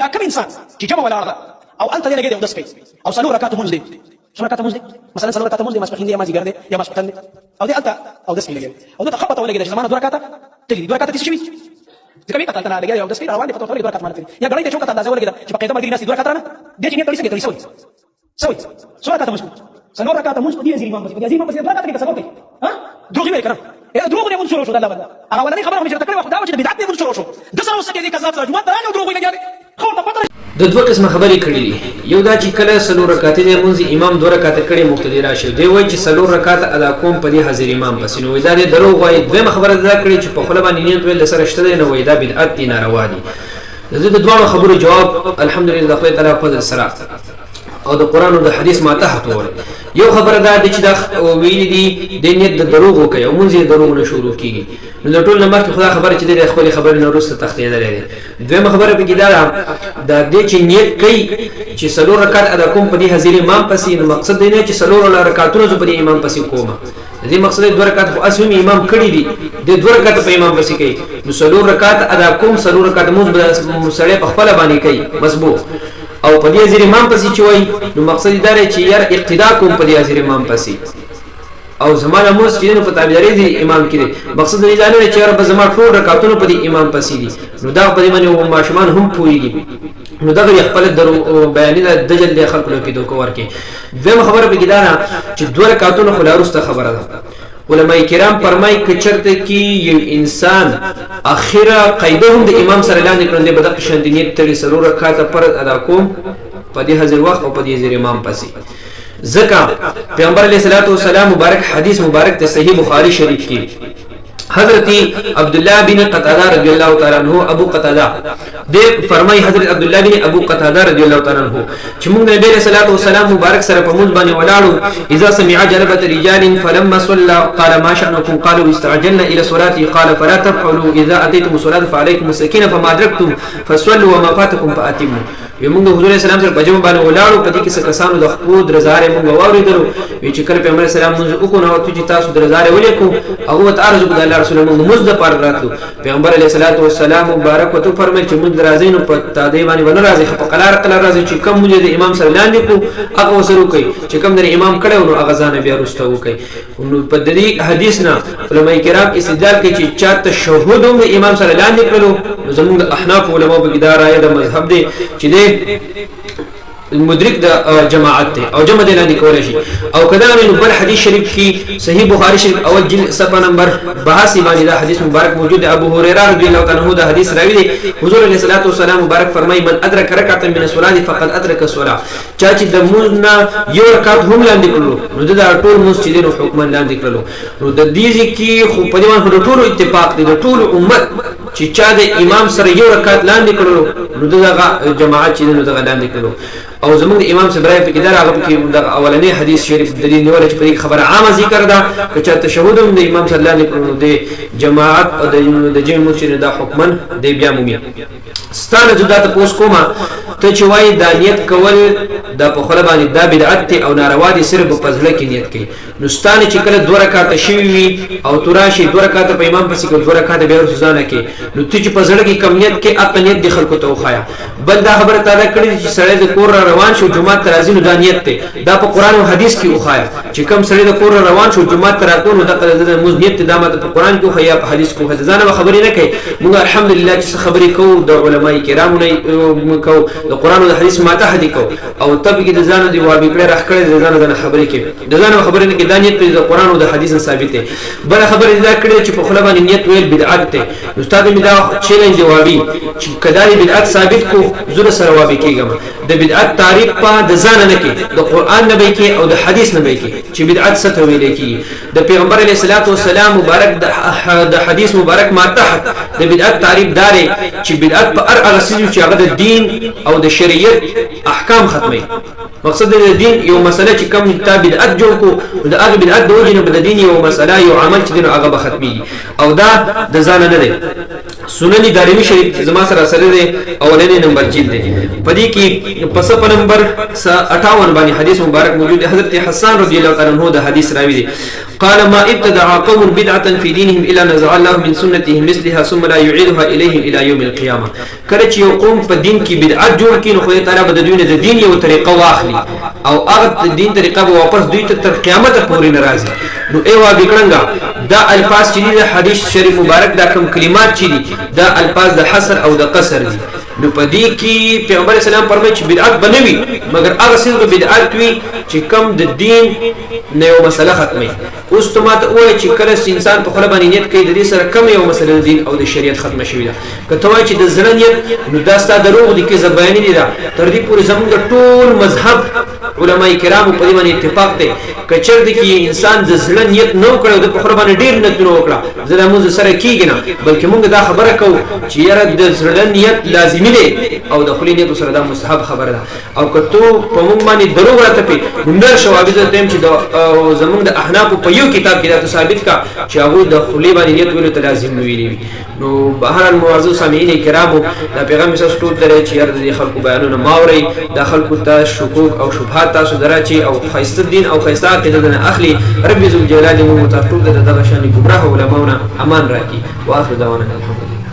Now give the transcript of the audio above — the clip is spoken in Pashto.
دا کوم انسان چې جمع ولاړه او الته لګي دی او داس کوي او څلور رکعات مونږ دي څلور رکعات مونږ دي مثلا څلور رکعات مونږ دي ماسپخین دي یا مازیګر دي یا ماسپتن دي او دې الته او داس کوي او دا خبطه ولګي د زمانه دوه رکعات تلي دوه رکعات تشوي ځکه کته تل نه لګي او داس کوي روان دي په توګه دوه رکعات مانته یا غړې ته چوکته اندازه ولګي چې په قاعده مرګ ناس دوه رکعات نه دې چې نه تړي سکے سوي څلور رکعات مونږ څلور رکعات مونږ دي زیر امام بس دي امام بس دوه رکعات کې تصور کوي ها دروغ نه کړم دروغ نه مونږ شروع شو دا الله هغه ولني خبره هم چې تکلیف دا چې بدعت نه مونږ شروع شو د سره وسکه دي کذاب سره جمعه درانه دروغ نه لګي خو ته پته د دوه قسمه خبرې کړې دي یو دا چې کله څلور رکعات دې مونږ امام دوه رکعات کړي مقتدی راشي دی وایي چې څلور رکعات ادا کوم په دې حاضر امام پس نو دا دې دروغ وایي دوه خبره دا کړې چې په خپل باندې نیت ویل سره شته نه وایي دا بدعت دي ناروا دي د دوه خبرو جواب الحمدلله د خدای تعالی په سره او د قران او د حدیث ما ته هتول یو خبره دا چې دا ویل دي د نیت د دروغ کوي او مونږ یې دروغ نه شروع کیږي نو ټول نمبر کې خدا خبره چې د خپل خبرې نه وروسته تختیدل لري دویمه خبره به دا د چې نیت کوي چې څلور رکعات ادا کوم په دې حاضر امام پسې نو مقصد دی نه چې څلور رکعاتونه په دې امام پسې کوم دې مقصد دوه رکعات خو اسوم امام کړی دي د دوه رکعات په امام پسې کوي نو څلور رکعات ادا کوم څلور رکعات مونږ سره په خپل باندې کوي مسبوق او په دې حاضر امام پسې چوي نو مقصد دا دی چې یار اقتدا کوم په دې حاضر امام پسې او زمانه موږ چې نو په تابعداري دي امام کړي مقصد دې دا نه چې یار به زما ټول رکعاتونه په دې امام پسې دي نو دا په دې باندې او ماشومان هم پويږي نو دا غي خپل درو بیان د دجل د خلکو له پیدو کوور کې دغه خبره به ګدانه چې دوه رکعاتونه خلاصه خبره ده علماء کرام فرمایي ک چرته کې یو انسان اخره قاعده هم د امام سره لاندې کړل به د شندنیت تر سرور رکعات پر ادا کوم په دې حاضر وخت او په دې حاضر امام پسې ځکه پیغمبر علیه الصلاۃ والسلام مبارک حدیث مبارک ته صحیح بخاری شریف کې حضرت عبداللہ بن قتادہ رضی اللہ تعالی عنہ ابو قتادہ دے فرمائی حضرت عبداللہ بن ابو قتادہ رضی اللہ تعالی عنہ چې موږ نبی علیہ الصلوۃ والسلام مبارک سره په موږ باندې ولاړو اذا سمع جلبة رجال فلما صلى قال ما شأنكم قالوا استعجلنا الى صلاتي قال فلا تفعلوا اذا اتيتم الصلاة فعليكم السكينة فما ادركتم فصلوا وما فاتكم فاتموا موږ حضور اسلام سره په جمع باندې ولاړو په دې کې څه کسانو د خپل درزاره موږ واوریدلو چې کله پیغمبر اسلام موږ وکړو او چې تاسو درزاره ولیکو هغه ته عرض وکړه الله رسول الله موږ د پر راتلو پیغمبر علیه الصلاۃ والسلام مبارک وته فرمایي چې موږ درازینو په تادی باندې ونه راځي په قلار راځي چې کوم موږ د امام سره لاندې کو هغه وسرو کوي چې کوم د امام کړه نو هغه ځان بیا رسته وکي نو په دې حدیث نه علماء کرام استدلال کوي چې چاته شهود هم د امام سره لاندې کړو زموږ د احناف علماء په اداره د مذهب دي چې مدرک د جماعت ته او جمع دلانی کولای شي او کدا من بل حدیث شریف کی صحیح بخاری شریف اول جلد صفحه نمبر 82 باندې دا حدیث مبارک موجود ہے ابو هريره رضی الله تعالی عنہ دا حدیث راوی دی حضور علیہ الصلوۃ والسلام مبارک فرمای من ادرک رکعه من الصلاه فقد ادرك الصلاه چا چې د مونږ یو رکعت هم لاندې کړو نو دا ټول مسجدین حکم لاندې کړو نو د دې کی خو په دې باندې ټول اتفاق دی د ټول امت چې چا د امام سره یو رکعت لاندې کړو نو دا جماعت چې نو دا لاندې کړو او زموږ امام صبرای په کې دا هغه کې د اولنی حدیث شریف د دې نیول چې په خبره عامه ذکر ده چې تشهود هم د امام صلی الله علیه وسلم د جماعت او د جمع مسجد د حکمن د بیا مومي ستانه جدا ته پوس کومه ته چې وای د نیت کول د په خله باندې د بدعت او ناروا دي صرف په ځل کې نیت کوي نو ستانه چې کله دوه رکعات شوي وي او تراشي دوه رکعات په امام پسې دوه رکعات به روزانه کې نو ته چې په ځل کې کم نیت کې اقلیت د خلکو ته وخایا بل دا خبره تعالی کړی چې سړی د کور روان شو جمعه ترازی نو د نیت ته دا په قران او حدیث کې وخایا چې کم سړی د کور روان شو جمعه تراتو نو د موږ نیت د ماته په قران کې وخایا په حدیث کې ځانه خبرې نه کوي موږ الحمدلله چې خبرې کوو د علماء کرامو نه کوو د قران او حدیث ماته هدي کوو او تب کې د ځانه دی وابي کړه راخ کړه د ځانه خبرې کوي د ځانه خبرې نه کې د نیت په قران او د حدیث ثابت ده بل خبرې دا کړې چې په خپل باندې نیت ویل بدعت ده استاد می دا چیلنج جوابي چې کداري بدعت ثابت کو زره سره وابي کېږم د بدعت تعریف په د ځان نه کې د قران نه به کې او د حدیث نه به کې چې بدعت څه ته ویل کې د پیغمبر علیه الصلاۃ والسلام مبارک د حدیث مبارک ما تحت د بدعت تعریف داري چې بدعت په هر څه چې هغه د دین او د شریعت احکام ختمي مقصد د دین یو مسله چې کوم ته بدعت جوړ کو د هغه بدعت د وجه نه د دین یو مسله یو عمل چې هغه به ختمي او دا د ځان نه دی سنن دارمی شریف زما سره سره دی اولنی نمبر جلد دی پدې کې پس په نمبر 58 باندې حدیث مبارک موجود دی حضرت حسان رضی الله تعالی عنہ د حدیث راوی دی قال ما ابتدع قوم بدعه في دينهم الا نزع الله من سنتهم مثلها ثم لا يعيدها اليهم الى يوم القيامه کله چې یو قوم په دین کې بدعت جماعت جوړ کړي نو خدای تعالی به د دوی نه د دین یو طریقه واخلي او هغه د دین طریقه به واپس دوی ته تر قیامت پورې نه راځي. نو ایوا بګړنګا دا الفاظ چې د حدیث شریف مبارک دا کوم کلمات چې دي دا الفاظ د حصر او د قصر دي. نو پدې کې پیغمبر اسلام فرمایي چې بدعت بنوي مگر هغه څه بدعت وي چې کم د دین نه یو مسله ختمي. اوس ته ماته وایي چې کله انسان په خپل باندې نیت کوي د دې سره کم یو مسله د دین او د شریعت ختمه شوی ده. کته وایي چې د زړه نیت نو دا ستاسو دروغ دي کې زبایان دي دا تر دې پورې زموږ ټول مذهب علماء کرام په دې باندې اتفاق دي کچر دي کې انسان د زړه نیت نو کړو د په خپل باندې ډیر نیت نو وکړه زړه موږ سره کیږي نه بلکې موږ دا خبره کوو چې یاره د زړه نیت لازمي دی او د خپل نیت سره دا مستحب خبره ده. او کته په موږ باندې دروغ راته پی هنر شواهد ته چې زموږ د احناف په یو کتاب کې دا ثابت کا چې هغه د خپل باندې نیت ویلو ته لازم نه ویلي. نو بهر المعزز سامعین کرامو دا پیغام مساس ټول درې چې یاره د خلکو بیانونه ماوري د خلکو ته شکوک او شبهات تاسو دراچی او خیسته دین او خیسته عقیده نه اخلي. رب ذو الجلال مو متفق د دغه شان ګمراه علماونه امان راکړي. واخر دعوانا الحمدلله.